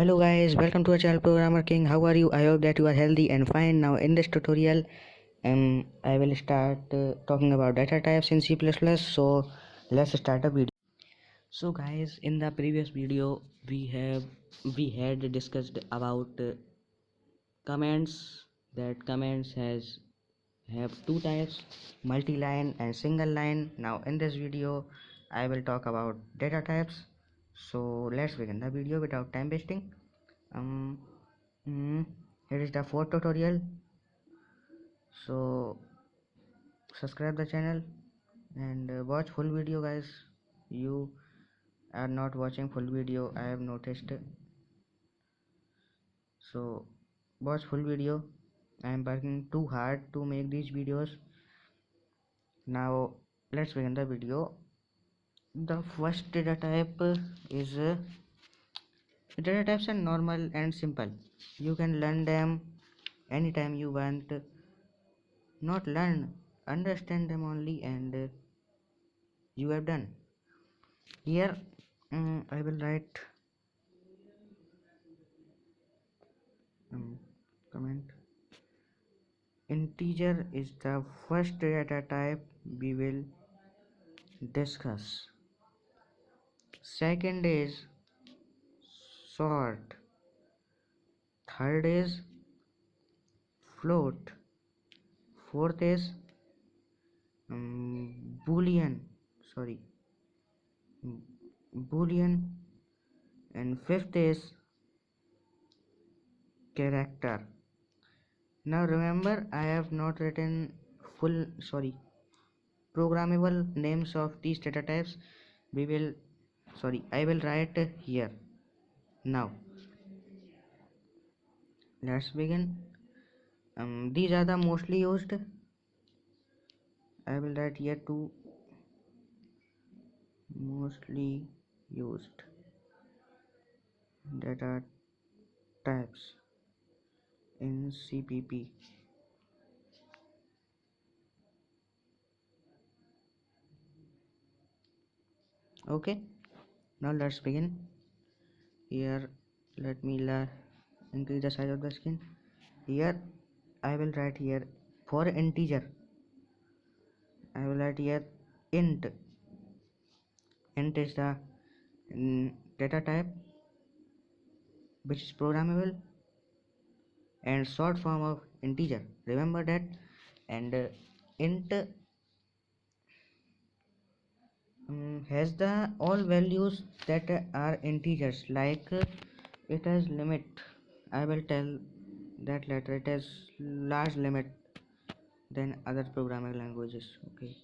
Hello guys, welcome to our channel Programmer King. How are you? I hope that you are healthy and fine. Now in this tutorial I will start talking about data types in C++. So let's start the video. So guys, in the previous video we had discussed about comments. That comments have two types, multi-line and single line. Now in this video I will talk about data types. So let's begin the video without time wasting. um Here is the fourth tutorial. So subscribe the channel and watch full video guys. You are not watching full video, I have noticed. So watch full video. I am working too hard to make these videos. Now let's begin the video. The first data type is data types are normal and simple. You can learn them anytime you want. Not learn, understand them only, and you have done. Here I will write comment. Integer is the first data type we will discuss. Second is sort. Third is float. Fourth is boolean. Sorry, boolean. And fifth is character. Now remember, I have not written programmable names of these data types. I will write here. Now let's begin. These are the mostly used. I will write here two mostly used data types in CPP. Okay, now let's begin. Here let me increase the size of the screen. Here I will write here for integer. I will write here int. Int is the data type which is programmable and short form of integer. Remember that. And int has the all values that are integers, like it has limit. I will tell that later. It has large limit than other programming languages. Okay,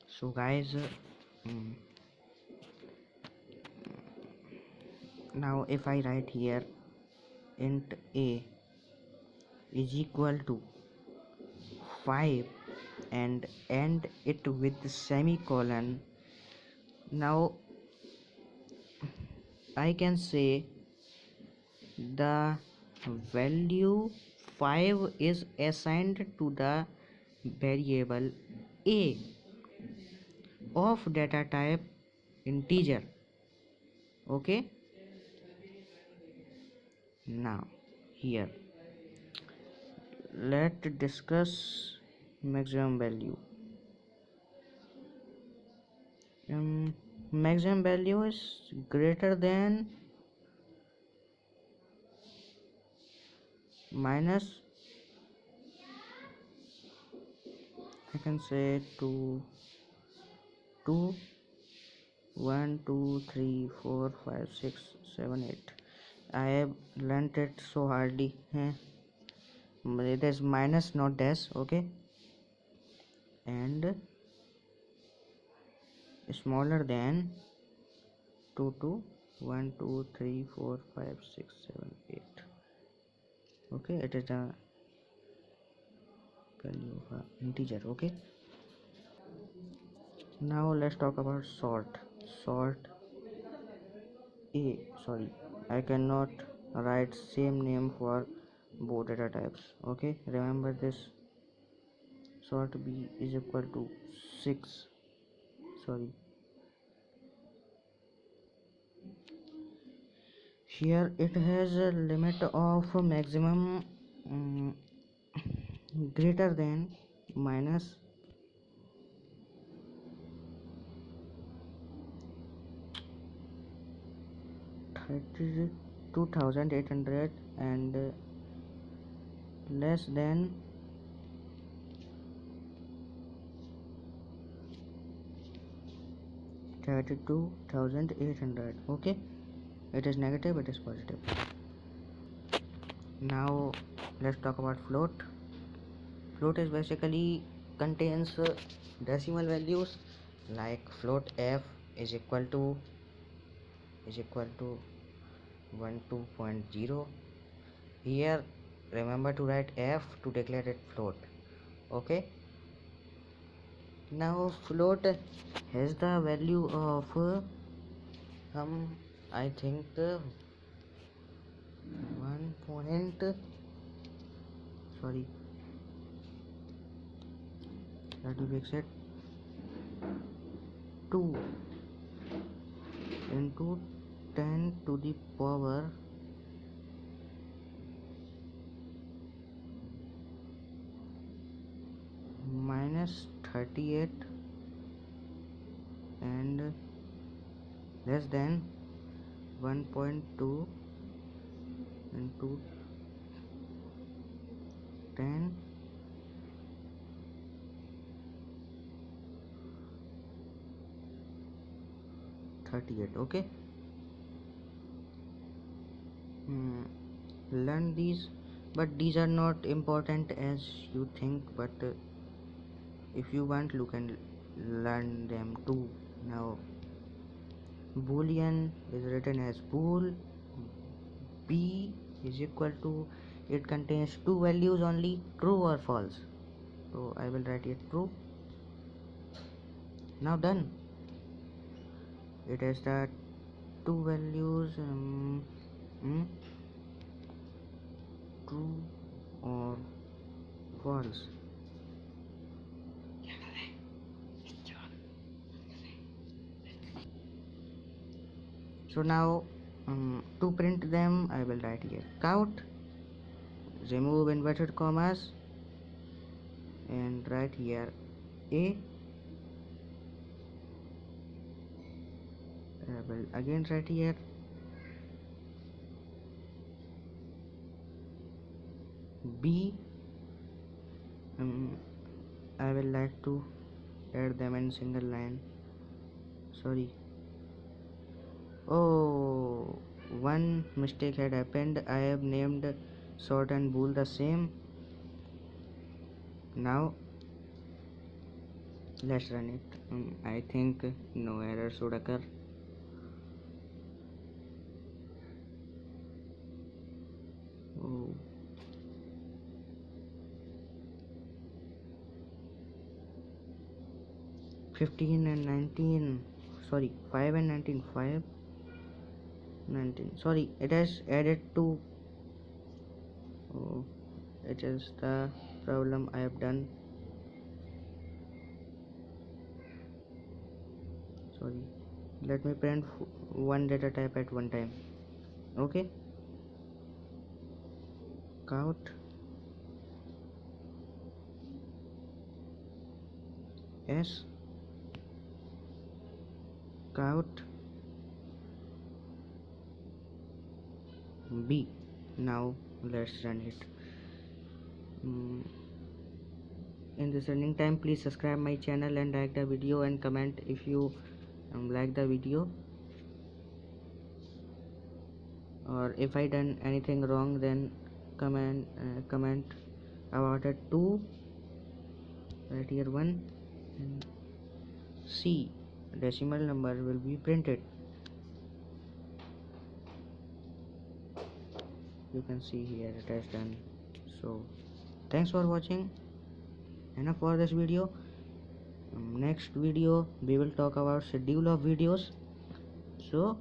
so guys, now if I write here int a is equal to 5 and end it with semicolon, now I can say the value 5 is assigned to the variable a of data type integer. Okay, now here let's discuss maximum value. Maximum value is greater than minus, I can say 2 1 2 3 4 5 6 7 8. I have learnt it so hardly, but it is minus, not dash. Okay, and smaller than 2 2 1 2 3 4 5 6 7 8. Okay, it is the value of integer. Okay, now let's talk about sort a. Sorry, I cannot write same name for both data types. Okay, remember this. Sort b is equal to 6. Sorry, Here it has a limit of maximum greater than minus 32,800 and less than 32,800. Okay, it is negative, it is positive. Now let's talk about float. Float is basically contains decimal values, like float f is equal to 12.0. Here remember to write f to declare it float. Okay, now float has the value of I think 1 point, sorry, let me fix it, 2 into 10 to the power minus 38 and less than 1.2 into 10 38. Okay, learn these, but these are not important as you think, but if you want you can learn them too. Now boolean is written as bool. B is equal to, it contains two values only, true or false, so I will write it true. Now done, it has the two values, true or false. So now to print them I will write here count, remove inverted commas and write here a. I will again write here b. I will like to add them in single line, sorry. Oh, one mistake had happened. I have named sort and bool the same. Now let's run it. I think no error should occur. Oh. Fifteen and 19, sorry, 5 and 19, 5 19, sorry, it has added to. Oh, it is the problem I have done, sorry. Let me print one data type at one time. Okay, count s, count b. Now let's run it. In this running time, please subscribe my channel and like the video and comment if you like the video, or if I done anything wrong then comment about it too. Right here 1 and C decimal number will be printed. You can see here it has done. So thanks for watching. Enough for this video. Next video we will talk about schedule of videos. So